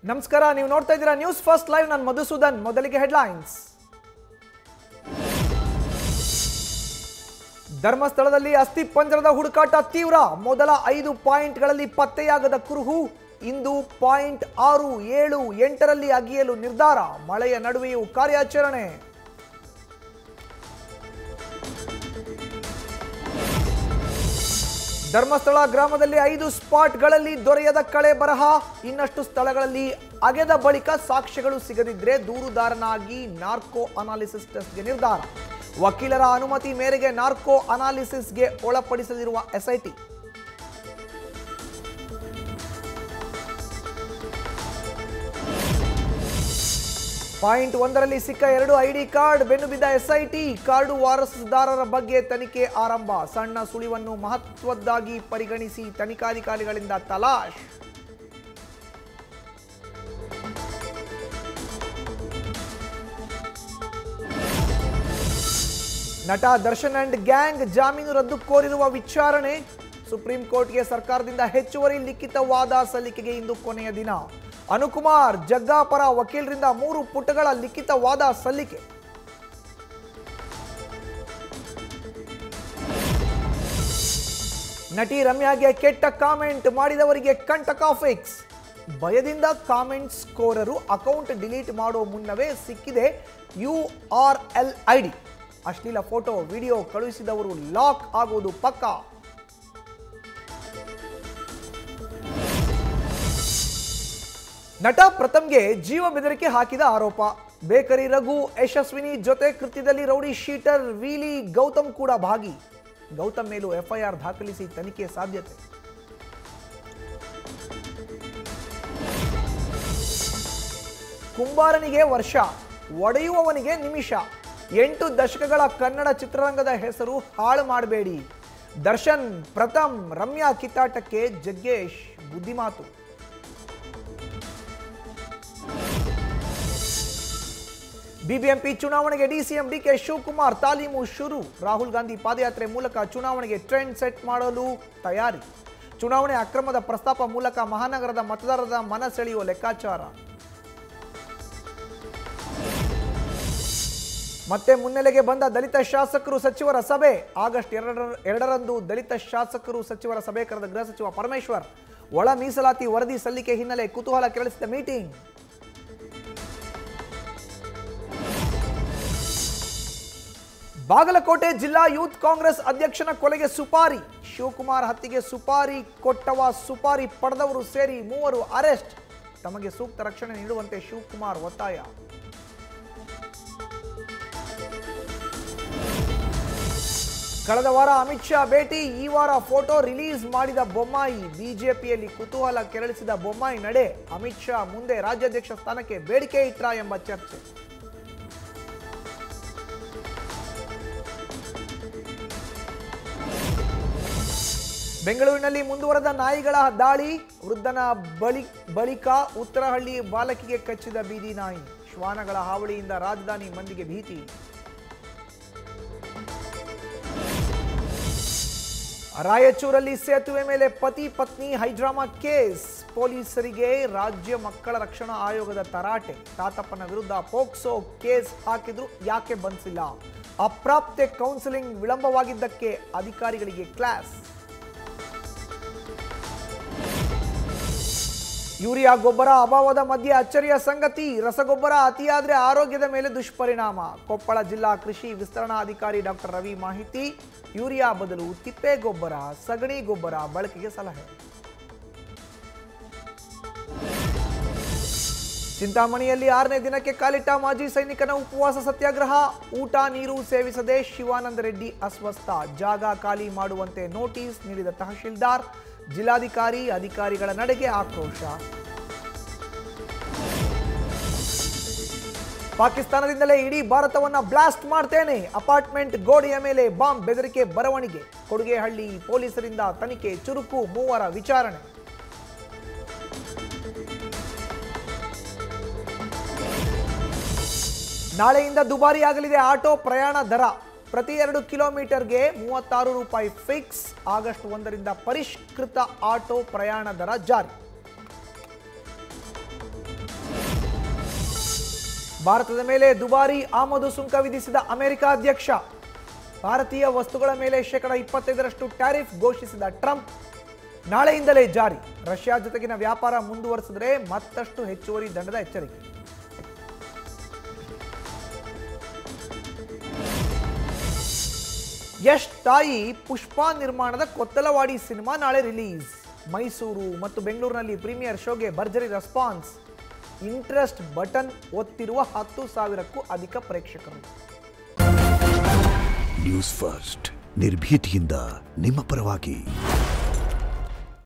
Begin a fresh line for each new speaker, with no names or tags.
ನಮಸ್ಕಾರ, ನೀವು ನೋಡ್ತಾ ಇದ್ದೀರಾ ನ್ಯೂಸ್ ಫಸ್ಟ್ ಲೈವ್. ನಾನು ಮಧುಸೂದನ್. ಮೊದಲಿಗೆ ಹೆಡ್ಲೈನ್ಸ್. ಧರ್ಮಸ್ಥಳದಲ್ಲಿ ಅಸ್ಥಿ ಪಂಜರದ ಹುಡುಕಾಟ ತೀವ್ರ. ಮೊದಲ 5 ಪಾಯಿಂಟ್ಗಳಲ್ಲಿ ಪತ್ತೆಯಾಗದ ಕುರುಹು. ಇಂದು ಪಾಯಿಂಟ್ 6, 7, 8ರಲ್ಲಿ ಅಗಿಯಲು ನಿರ್ಧಾರ. ಮಳೆಯ ನಡುವೆಯೂ ಕಾರ್ಯಾಚರಣೆ. ಧರ್ಮಸ್ಥಳ ಗ್ರಾಮದಲ್ಲಿ 5 ಸ್ಪಾಟ್ಗಳಲ್ಲಿ ದೊರೆಯದ ಕಳೆ ಬರಹ. ಇನ್ನಷ್ಟು ಸ್ಥಳಗಳಲ್ಲಿ ಅಗೆದ ಬಳಿಕ ಸಾಕ್ಷ್ಯಗಳು ಸಿಗದಿದ್ರೆ ದೂರುದಾರನಾಗಿ ನಾರ್ಕೋ ಅನಾಲಿಸಿಸ್ ಟೆಸ್ಟ್ಗೆ ನಿರ್ಧಾರ. ವಕೀಲರ ಅನುಮತಿ ಮೇರೆಗೆ ನಾರ್ಕೋ ಅನಾಲಿಸಿಸ್ಗೆ ಒಳಪಡಿಸಲಿರುವ ಎಸ್ಐಟಿ. ಪಾಯಿಂಟ್ 1ರಲ್ಲಿ ಸಿಕ್ಕ 2 ಐಡಿ ಕಾರ್ಡ್. ಬೆನ್ನು ಬಿದ್ದ ಎಸ್ಐಟಿ. ಕಾರ್ಡು ವಾರಸುದಾರರ ಬಗ್ಗೆ ತನಿಖೆ ಆರಂಭ. ಸಣ್ಣ ಸುಳಿವನ್ನು ಮಹತ್ವದ್ದಾಗಿ ಪರಿಗಣಿಸಿ ತನಿಖಾಧಿಕಾರಿಗಳಿಂದ ತಲಾಶ್. ನಟ ದರ್ಶನ್ ಅಂಡ್ ಗ್ಯಾಂಗ್ ಜಾಮೀನು ರದ್ದು ಕೋರಿರುವ ವಿಚಾರಣೆ. ಸುಪ್ರೀಂ ಕೋರ್ಟ್ಗೆ ಸರ್ಕಾರದಿಂದ ಹೆಚ್ಚುವರಿ ಲಿಖಿತ ವಾದ ಸಲ್ಲಿಕೆಗೆ ಇಂದು ಕೊನೆಯ ದಿನ. ಅನುಕುಮಾರ್ ಜಗ್ಗಾಪರ ವಕೀಲರಿಂದ 3 ಪುಟಗಳ ಲಿಖಿತ ವಾದ ಸಲ್ಲಿಕೆ. ನಟಿ ರಮ್ಯಾಗೆ ಕೆಟ್ಟ ಕಾಮೆಂಟ್ ಮಾಡಿದವರಿಗೆ ಕಂಟಕ ಫಿಕ್ಸ್. ಭಯದಿಂದ ಕಾಮೆಂಟ್ ಸ್ಕೋರರು ಅಕೌಂಟ್ ಡಿಲೀಟ್ ಮಾಡೋ ಮುನ್ನವೇ ಸಿಕ್ಕಿದೆ URL ID. ಅಶ್ಲೀಲ ಫೋಟೋ ವಿಡಿಯೋ ಕಳುಹಿಸಿದವರು ಲಾಕ್ ಆಗುವುದು ಪಕ್ಕಾ. ನಟ ಪ್ರಥಮ್ಗೆ ಜೀವ ಬೆದರಿಕೆ ಹಾಕಿದ ಆರೋಪ. ಬೇಕರಿ ರಘು, ಯಶಸ್ವಿನಿ ಜೊತೆ ಕೃತ್ಯದಲ್ಲಿ ರೌಡಿ ಶೀಟರ್ ವೀಲಿ ಗೌತಮ್ ಕೂಡ ಭಾಗಿ. ಗೌತಮ್ ಮೇಲೂ FIR ದಾಖಲಿಸಿ ತನಿಖೆ ಸಾಧ್ಯತೆ. ಕುಂಬಾರನಿಗೆ ವರ್ಷ, ಒಡೆಯುವವನಿಗೆ ನಿಮಿಷ. 8 ದಶಕಗಳ ಕನ್ನಡ ಚಿತ್ರರಂಗದ ಹೆಸರು ಹಾಳು ಮಾಡಬೇಡಿ. ದರ್ಶನ್, ಪ್ರಥಮ್, ರಮ್ಯಾ ಕಿತ್ತಾಟಕ್ಕೆ ಜಗ್ಗೇಶ್ ಬುದ್ಧಿಮಾತು. ಬಿಬಿಎಂಪಿ ಚುನಾವಣೆಗೆ DCM DK ಶಿವಕುಮಾರ್ ತಾಲೀಮು ಶುರು. ರಾಹುಲ್ ಗಾಂಧಿ ಪಾದಯಾತ್ರೆ ಮೂಲಕ ಚುನಾವಣೆಗೆ ಟ್ರೆಂಡ್ ಸೆಟ್ ಮಾಡಲು ತಯಾರಿ. ಚುನಾವಣೆ ಅಕ್ರಮದ ಪ್ರಸ್ತಾಪ ಮೂಲಕ ಮಹಾನಗರದ ಮತದಾರರ ಮನ ಸೆಳೆಯುವ ಲೆಕ್ಕಾಚಾರ. ಮತ್ತೆ ಮುನ್ನೆಲೆಗೆ ಬಂದ ದಲಿತ ಶಾಸಕರು ಸಚಿವರ ಸಭೆ. ಆಗಸ್ಟ್ 2ರಂದು ದಲಿತ ಶಾಸಕರು ಸಚಿವರ ಸಭೆ ಕರೆದ ಗೃಹ ಸಚಿವ ಪರಮೇಶ್ವರ್. ಒಳ ಮೀಸಲಾತಿ ವರದಿ ಸಲ್ಲಿಕೆ ಹಿನ್ನೆಲೆ ಕುತೂಹಲ ಕೆರಳಿಸಿದ ಮೀಟಿಂಗ್. ಬಾಗಲಕೋಟೆ ಜಿಲ್ಲಾ ಯೂತ್ ಕಾಂಗ್ರೆಸ್ ಅಧ್ಯಕ್ಷನ ಕೊಲೆಗೆ ಸುಪಾರಿ. ಶಿವಕುಮಾರ್ ಹತ್ಯೆಗೆ ಸುಪಾರಿ ಕೊಟ್ಟವ, ಸುಪಾರಿ ಪಡೆದವರು ಸೇರಿ 3 ಅರೆಸ್ಟ್. ತಮಗೆ ಸೂಕ್ತ ರಕ್ಷಣೆ ನೀಡುವಂತೆ ಶಿವಕುಮಾರ್ ಒತ್ತಾಯ. ಕಳೆದ ವಾರ ಅಮಿತ್ ಶಾ ಭೇಟಿ, ಈ ವಾರ ಫೋಟೋ ರಿಲೀಸ್ ಮಾಡಿದ ಬೊಮ್ಮಾಯಿ. ಬಿಜೆಪಿಯಲ್ಲಿ ಕುತೂಹಲ ಕೆರಳಿಸಿದ ಬೊಮ್ಮಾಯಿ ನಡೆ. ಅಮಿತ್ ಶಾ ಮುಂದೆ ರಾಜ್ಯಾಧ್ಯಕ್ಷ ಸ್ಥಾನಕ್ಕೆ ಬೇಡಿಕೆ ಇಟ್ರ ಎಂಬ ಚರ್ಚೆ. ಬೆಂಗಳೂರಿನಲ್ಲಿ ಮುಂದುವರೆದ ನಾಯಿಗಳ ದಾಳಿ. ವೃದ್ಧನ ಬಳಿಕ ಉತ್ತರಹಳ್ಳಿ ಬಾಲಕಿಗೆ ಕಚ್ಚಿದ ಬೀದಿ ನಾಯಿ. ಶ್ವಾನಗಳ ಹಾವಳಿಯಿಂದ ರಾಜಧಾನಿ ಮಂದಿಗೆ ಭೀತಿ. ರಾಯಚೂರಲ್ಲಿ ಸೇತುವೆ ಮೇಲೆ ಪತಿ ಪತ್ನಿ ಹೈಡ್ರಾಮಾ ಕೇಸ್. ಪೊಲೀಸರಿಗೆ ರಾಜ್ಯ ಮಕ್ಕಳ ರಕ್ಷಣಾ ಆಯೋಗದ ತರಾಟೆ. ತಾತಪ್ಪನ ವಿರುದ್ಧ ಪೋಕ್ಸೋ ಕೇಸ್ ಹಾಕಿದ್ರು, ಯಾಕೆ ಬಂಧಿಸಿಲ್ಲ? ಅಪ್ರಾಪ್ತೆ ಕೌನ್ಸಿಲಿಂಗ್ ವಿಳಂಬವಾಗಿದ್ದಕ್ಕೆ ಅಧಿಕಾರಿಗಳಿಗೆ ಕ್ಲಾಸ್. ಯೂರಿಯಾ ಗೊಬ್ಬರ ಅಭಾವದ ಮಧ್ಯೆ ಅಚ್ಚರಿಯ ಸಂಗತಿ. ರಸಗೊಬ್ಬರ ಅತಿಯಾದ್ರೆ ಆರೋಗ್ಯದ ಮೇಲೆ ದುಷ್ಪರಿಣಾಮ. ಕೊಪ್ಪಳ ಜಿಲ್ಲಾ ಕೃಷಿ ವಿಸ್ತರಣಾಧಿಕಾರಿ ಡಾಕ್ಟರ್ ರವಿ ಮಾಹಿತಿ. ಯೂರಿಯಾ ಬದಲು ತಿಪ್ಪೆ ಗೊಬ್ಬರ, ಸಗಣಿ ಗೊಬ್ಬರ ಬಳಕೆಗೆ ಸಲಹೆ. ಚಿಂತಾಮಣಿಯಲ್ಲಿ 6ನೇ ದಿನಕ್ಕೆ ಕಾಲಿಟ್ಟ ಮಾಜಿ ಸೈನಿಕನ ಉಪವಾಸ ಸತ್ಯಾಗ್ರಹ. ಊಟ ನೀರು ಸೇವಿಸದೆ ಶಿವಾನಂದ ರೆಡ್ಡಿ ಅಸ್ವಸ್ಥ. ಜಾಗ ಖಾಲಿ ಮಾಡುವಂತೆ ನೋಟಿಸ್ ನೀಡಿದ ತಹಶೀಲ್ದಾರ್. ಜಿಲ್ಲಾಧಿಕಾರಿ ಅಧಿಕಾರಿಗಳ ನಡೆಗೆ ಆಕ್ರೋಶ. ಪಾಕಿಸ್ತಾನದಿಂದಲೇ ಇಡೀ ಭಾರತವನ್ನ ಬ್ಲಾಸ್ಟ್ ಮಾಡ್ತೇನೆ. ಅಪಾರ್ಟ್ಮೆಂಟ್ ಗೋಡೆಯ ಮೇಲೆ ಬಾಂಬ್ ಬೆದರಿಕೆ ಬರವಣಿಗೆ. ಕೊಡುಗೆಹಳ್ಳಿ ಪೊಲೀಸರಿಂದ ತನಿಖೆ ಚುರುಕು. 3 ವಿಚಾರಣೆ. ನಾಳೆಯಿಂದ ದುಬಾರಿಯಾಗಲಿದೆ ಆಟೋ ಪ್ರಯಾಣ ದರ. ಪ್ರತಿ 2 ಕಿಲೋಮೀಟರ್ಗೆ 36 ರೂಪಾಯಿ ಫಿಕ್ಸ್. ಆಗಸ್ಟ್ 1ರಿಂದ ಪರಿಷ್ಕೃತ ಆಟೋ ಪ್ರಯಾಣ ದರ ಜಾರಿ. ಭಾರತದ ಮೇಲೆ ದುಬಾರಿ ಆಮದು ಸುಂಕ ವಿಧಿಸಿದ ಅಮೆರಿಕ ಅಧ್ಯಕ್ಷ. ಭಾರತೀಯ ವಸ್ತುಗಳ ಮೇಲೆ ಶೇಕಡ 25ರಷ್ಟು ಟ್ಯಾರಿಫ್ ಘೋಷಿಸಿದ ಟ್ರಂಪ್. ನಾಳೆಯಿಂದಲೇ ಜಾರಿ. ರಷ್ಯಾ ಜೊತೆಗಿನ ವ್ಯಾಪಾರ ಮುಂದುವರಿಸಿದರೆ ಮತ್ತಷ್ಟು ಹೆಚ್ಚುವರಿ ದಂಡದ ಎಚ್ಚರಿಕೆ. ಯಶ್ ತಾಯಿ ಪುಷ್ಪಾ ನಿರ್ಮಾಣದ ಕೊತ್ತಲವಾಡಿ ಸಿನಿಮಾ ನಾಳೆ ರಿಲೀಸ್. ಮೈಸೂರು ಮತ್ತು ಬೆಂಗಳೂರಿನಲ್ಲಿ ಪ್ರೀಮಿಯರ್ ಶೋಗೆ ಭರ್ಜರಿ ರೆಸ್ಪಾನ್ಸ್. ಇಂಟ್ರೆಸ್ಟ್ ಬಟನ್ ಒತ್ತಿರುವ 10,000ಕ್ಕೂ ಅಧಿಕ ಪ್ರೇಕ್ಷಕರು.
ನ್ಯೂಸ್ ಫಸ್ಟ್ ನಿರ್ಭೀತಿಯಿಂದ ನಿಮ್ಮ ಪರವಾಗಿ.